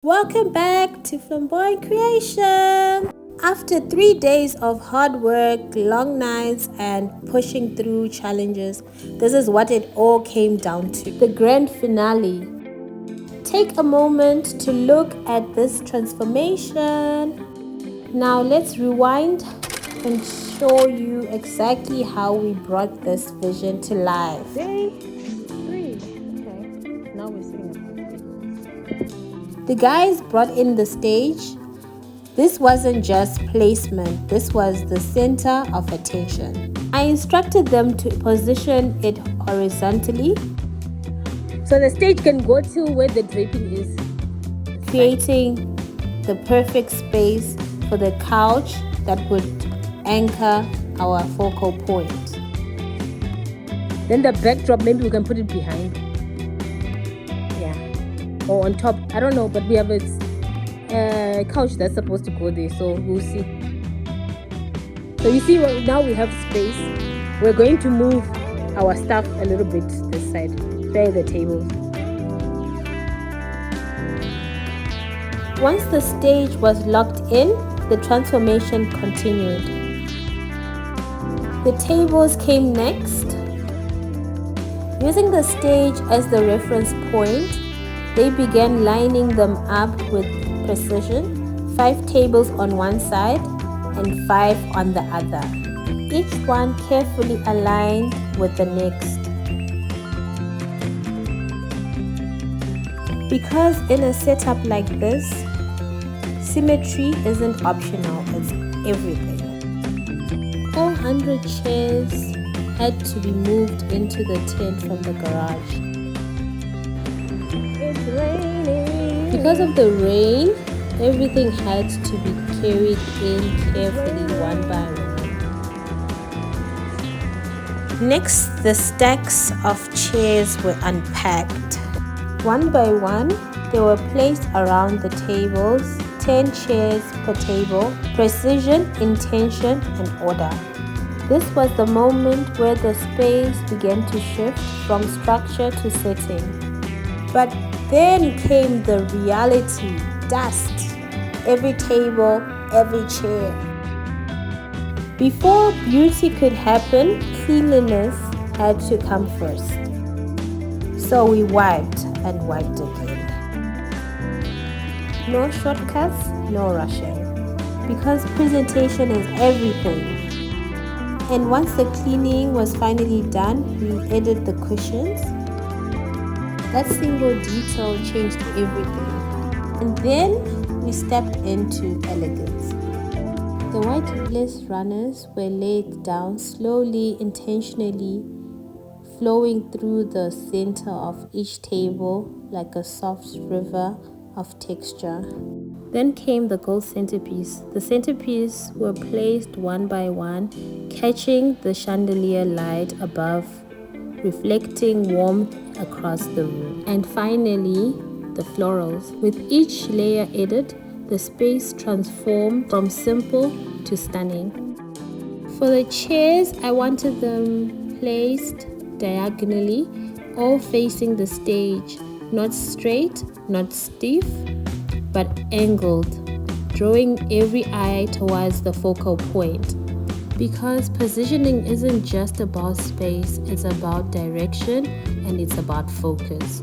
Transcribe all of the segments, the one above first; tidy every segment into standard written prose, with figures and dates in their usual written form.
Welcome back to Flamboyant Creation. After 3 days of hard work, long nights, and pushing through challenges, this is what it all came down to. The grand finale. Take a moment to look at this transformation. Now let's rewind and show you exactly how we brought this vision to life. Day 3. Okay. Now we're sitting at the tables. The guys brought in the stage. This wasn't just placement, this was the center of attention. I instructed them to position it horizontally, So the stage can go to where the draping is. creating the perfect space for the couch that would anchor our focal point. Then the backdrop, maybe we can put it behind. Yeah. Or on top. I don't know, but we have a couch that's supposed to go there, so we'll see. So you see, now we have space. We're going to move our stuff a little bit this side. There are the tables. Once the stage was locked in, the transformation continued. The tables came next. Using the stage as the reference point, they began lining them up with precision, 5 tables on one side and 5 on the other, each one carefully aligned with the next. Because in a setup like this, symmetry isn't optional, it's everything. 400 chairs had to be moved into the tent from the garage. It's raining. Because of the rain, everything had to be carried in carefully one by one. Next, the stacks of chairs were unpacked. One by one, they were placed around the tables, 10 chairs per table, precision, intention, and order. This was the moment where the space began to shift from structure to setting. But then came the reality, dust, every table, every chair. Before beauty could happen, cleanliness had to come first. So we wiped and wiped again. No shortcuts, no rushing. Because presentation is everything. And once the cleaning was finally done, we added the cushions. That single detail changed everything. And then we stepped into elegance. The white lace runners were laid down slowly, intentionally, flowing through the center of each table like a soft river of texture. Then came the gold centerpiece. The centerpiece were placed one by one, catching the chandelier light above, reflecting warmth across the room. And finally, the florals. With each layer added, the space transformed from simple to stunning. For the chairs, I wanted them placed diagonally, all facing the stage, not straight, not stiff, but angled, drawing every eye towards the focal point. Because positioning isn't just about space, it's about direction and it's about focus.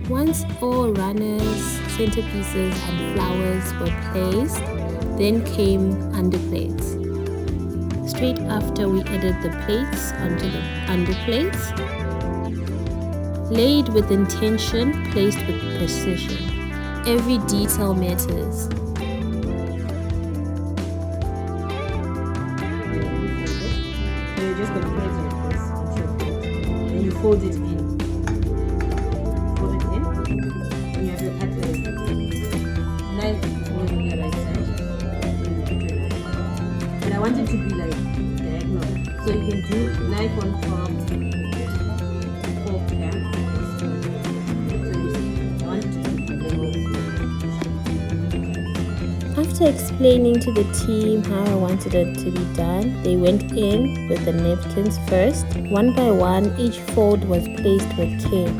Once all runners, centerpieces, and flowers were placed, then came underplates. Straight after, we added the plates onto the underplates, laid with intention, placed with precision. Every detail matters. So you're just going to put it like this onto your plate. Then you fold it in. And you have your cutlery. Knife on the right side. But I want it to be like diagonal. So you can do knife on top, fork here, After explaining to the team how I wanted it to be done, they went in with the napkins first. One by one, each fold was placed with care.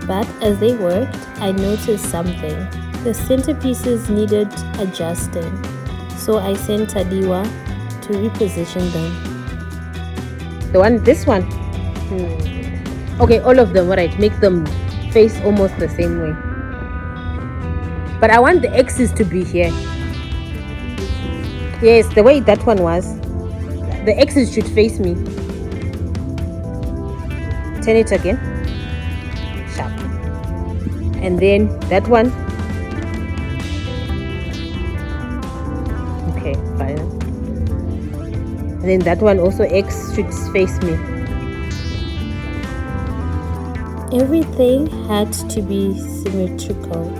But as they worked, I noticed something. The centerpieces needed adjusting, so I sent Tadiwa to reposition them. This one? Okay, all of them, alright, make them face almost the same way. But I want the X's to be here. Yes, the way that one was. The X's should face me. Turn it again. Sharp. And then that one. Okay, fine. And then that one also, X should face me. Everything had to be symmetrical,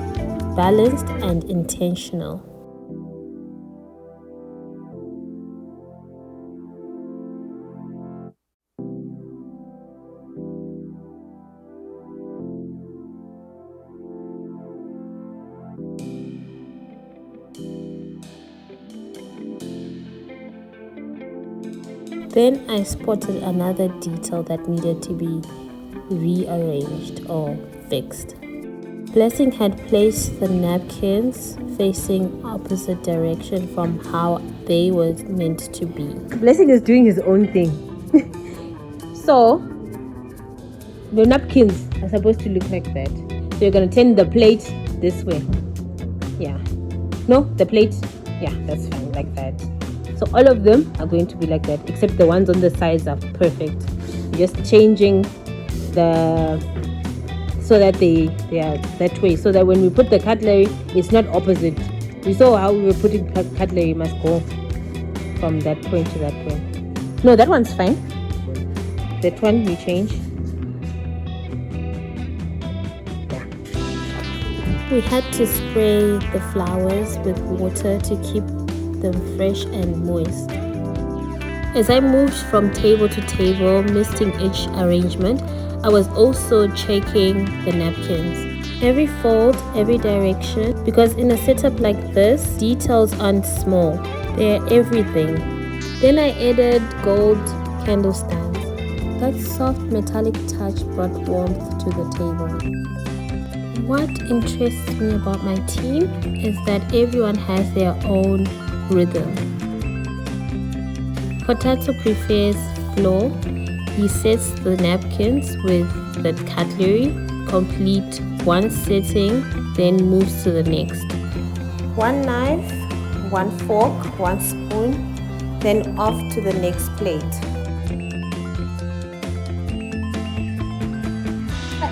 balanced, and intentional. Then I spotted another detail that needed to be rearranged or fixed. Blessing had placed the napkins facing opposite direction from how they were meant to be. Blessing is doing his own thing. So the napkins are supposed to look like that. So you're gonna turn the plate this way. Yeah. No, the plate. Yeah, that's fine, like that. So all of them are going to be like that, except the ones on the sides are perfect. Just changing so that they are that way, so that when we put the cutlery, it's not opposite. We saw how we were putting cutlery must go from that point to that point. No, that one's fine. That one we change. Yeah. We had to spray the flowers with water to keep them fresh and moist. As I moved from table to table, misting each arrangement, I was also checking the napkins. Every fold, every direction, because in a setup like this, details aren't small, they're everything. Then I added gold candle stands. That soft metallic touch brought warmth to the table. What interests me about my team is that everyone has their own rhythm. Potato prefers floor. He sets the napkins with the cutlery, complete one setting, then moves to the next. One knife, one fork, one spoon, then off to the next plate.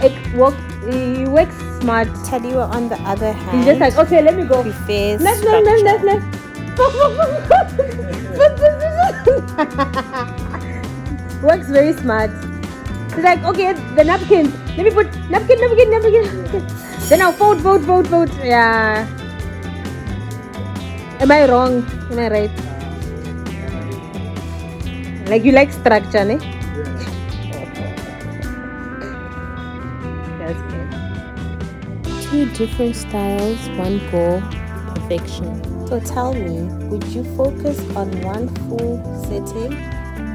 He works smart. Tadiwa, on the other hand, He's just like, okay, let me go. Prefers Left. Works very smart. He's like, okay, the napkins. Let me put napkin. Then I'll fold. Yeah. Am I wrong? Am I right? Like you like structure, ne? That's good. Two different styles, one goal, perfection. So tell me, would you focus on one full setting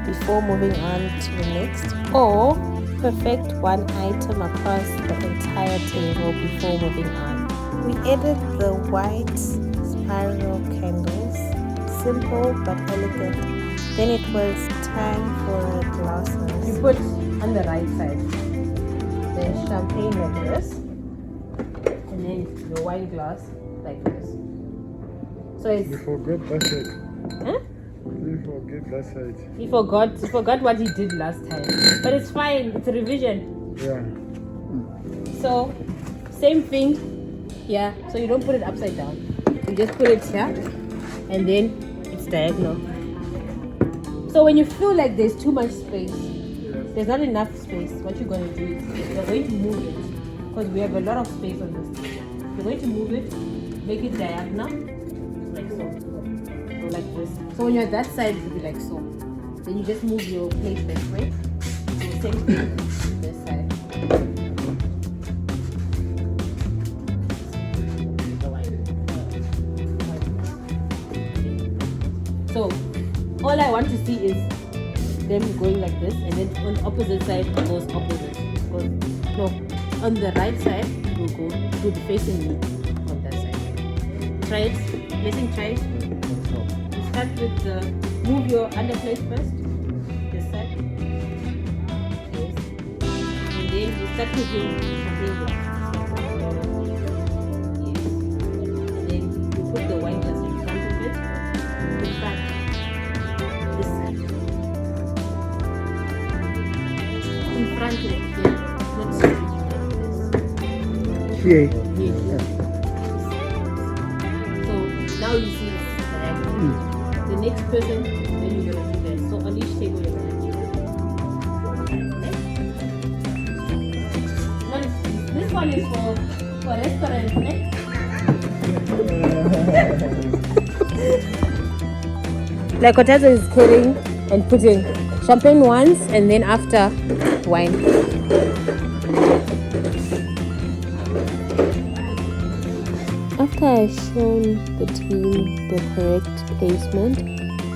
before moving on to the next, or perfect one item across the entire table before moving on? We added the white spiral candles, simple but elegant. Then it was time for the glasses. You put on the right side, then champagne like this, and then your wine glass like this. So it's. You forgot that side. Huh? You forget that side. He forgot what he did last time. But it's fine, it's a revision. Yeah. So, same thing. Yeah, so you don't put it upside down. You just put it here, and then it's diagonal. So when you feel like there's too much space, there's not enough space, what you're going to do is you're going to move it, because we have a lot of space on this. You're going to move it, make it diagonal, like so. go like this. So when you're that side, it'll be like so. Then you just move your plate this way. So same thing this side. So all I want to see is them going like this, and then on the opposite side it goes opposite. No, on the right side it will go to the facing me on that side. Try it. Blessing, try it. You start with the move your underplate first. This side. Yes. And then you start with your champagne glass. Yes. And then you put the wine glass in front of it. In front. This side. In front of it. Yeah. Not straight like this. Here. Yeah. So now you see it's diagonal. The next person, then you're gonna do that. So on each table you're gonna do that. Okay? This one is for restaurant, eh? Like Otazo is pouring and putting champagne once and then after wine. After I've shown the team the correct placement,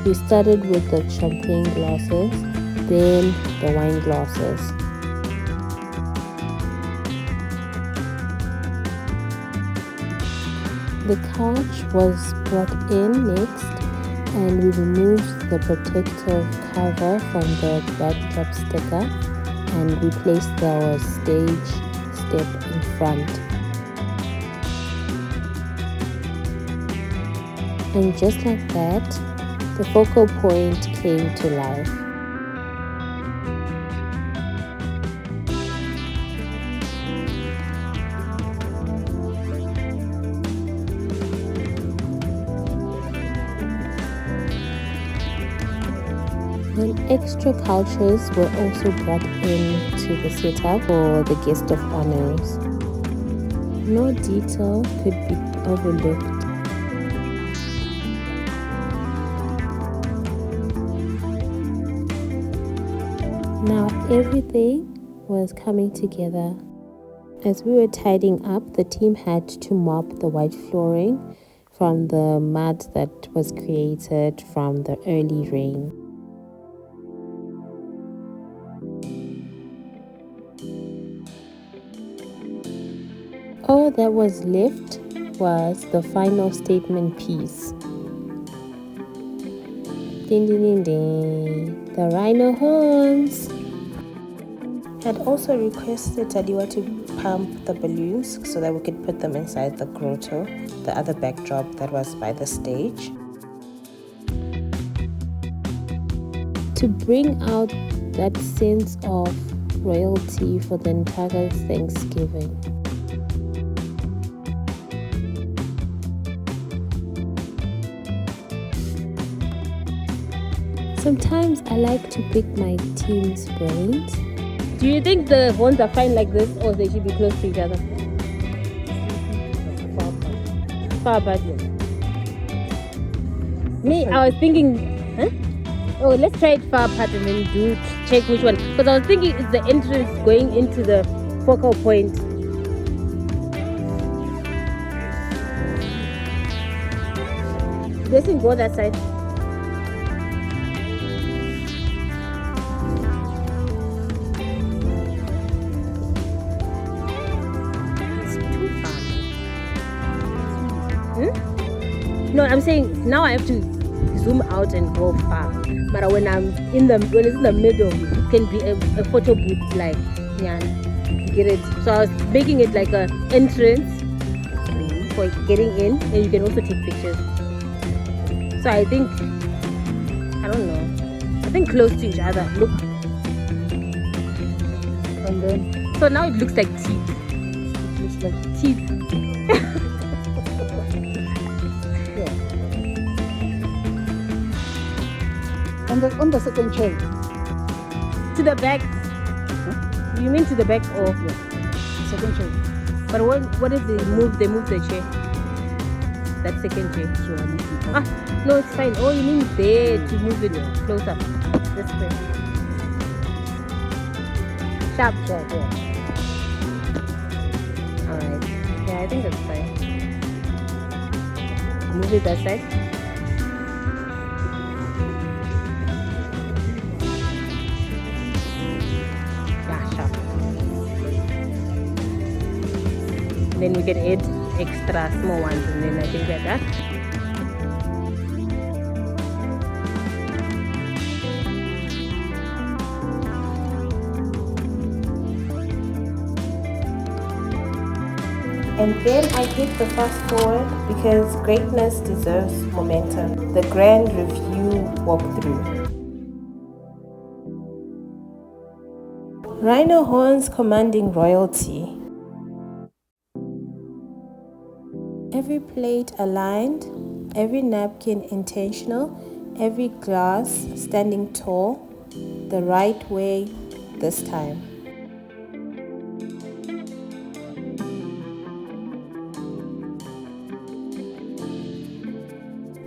we started with the champagne glasses, then the wine glasses. The couch was brought in next, and we removed the protective cover from the backdrop sticker, and we placed our stage step in front. And just like that, the focal point came to life. Then extra couches were also brought into the setup for the guest of honors. No detail could be overlooked. Now everything was coming together. As we were tidying up, the team had to mop the white flooring from the mud that was created from the early rain. All that was left was the final statement piece. Ding ding ding ding, the rhino horns. Had also requested Tadiwa to pump the balloons so that we could put them inside the grotto, the other backdrop that was by the stage, to bring out that sense of royalty for the entire Thanksgiving. Sometimes I like to pick my team's brains. Do you think the horns are fine like this, or they should be close to each other? Far apart. Me, I was thinking, huh? Oh, let's try it far apart and then check which one. Because I was thinking it's the entrance going into the focal point. They can go that side. No, I'm saying now I have to zoom out and go far. But when it's in the middle, it can be a photo booth, like, yeah, you get it. So I was making it like an entrance for getting in, and you can also take pictures. So I think, I don't know, I think close to each other. Look, and then so now it looks like teeth. It looks like teeth. On the second chair. To the back. Huh? You mean to the back or? Yeah. Second chair. But what if they move the chair? that second chair. So I move it Ah, up. no, it's fine. Oh, you mean there to move it closer. This way. Sharp. So, yeah. Alright. Yeah, I think that's fine. Move it that side. Yeah, sharp. Then we can add extra small ones, and then I think we're done. And then I hit the fast forward because greatness deserves momentum. The grand review walkthrough. Rhino horns commanding royalty. Every plate aligned, every napkin intentional, every glass standing tall, the right way this time.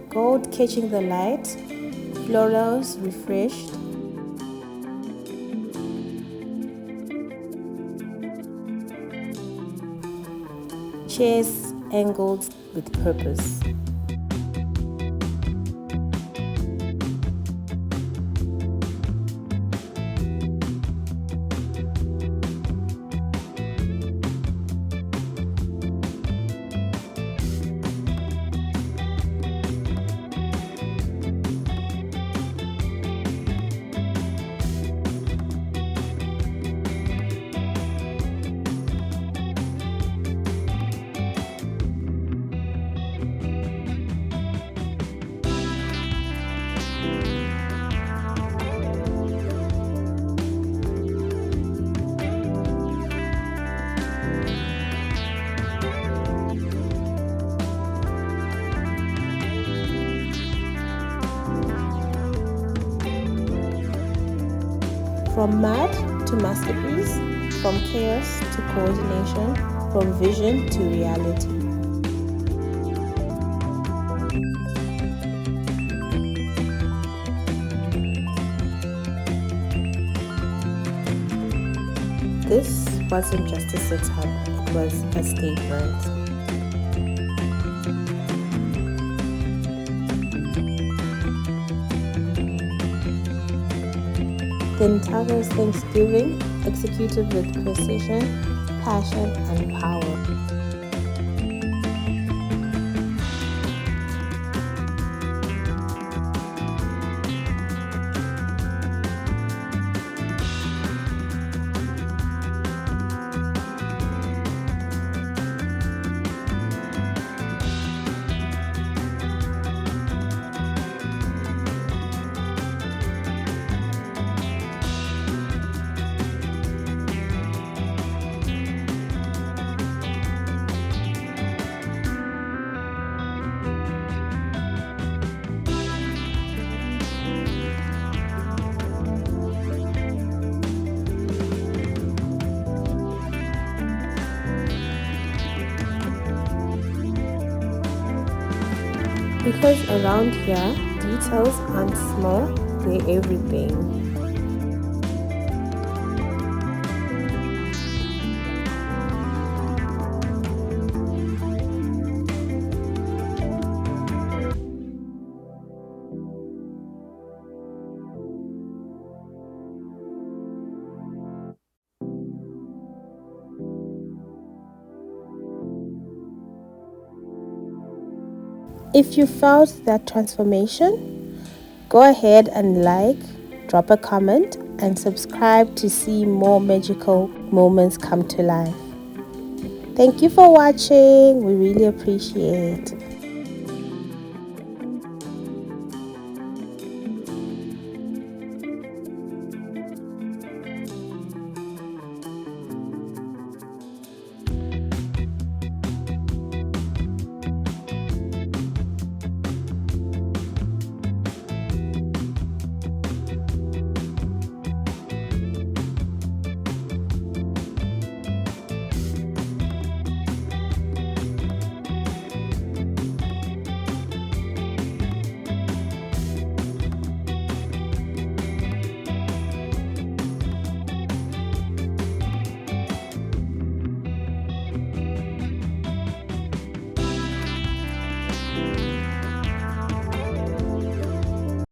Gold catching the light, florals refreshed. Chairs angled with purpose. From mad to masterpiece, from chaos to coordination, from vision to reality. This wasn't just a setup, it was a statement. The entire Thanksgiving executed with precision, passion, and power. Because around here, details aren't small, they're everything. If you felt that transformation, go ahead and like, drop a comment, and subscribe to see more magical moments come to life. Thank you for watching. We really appreciate it.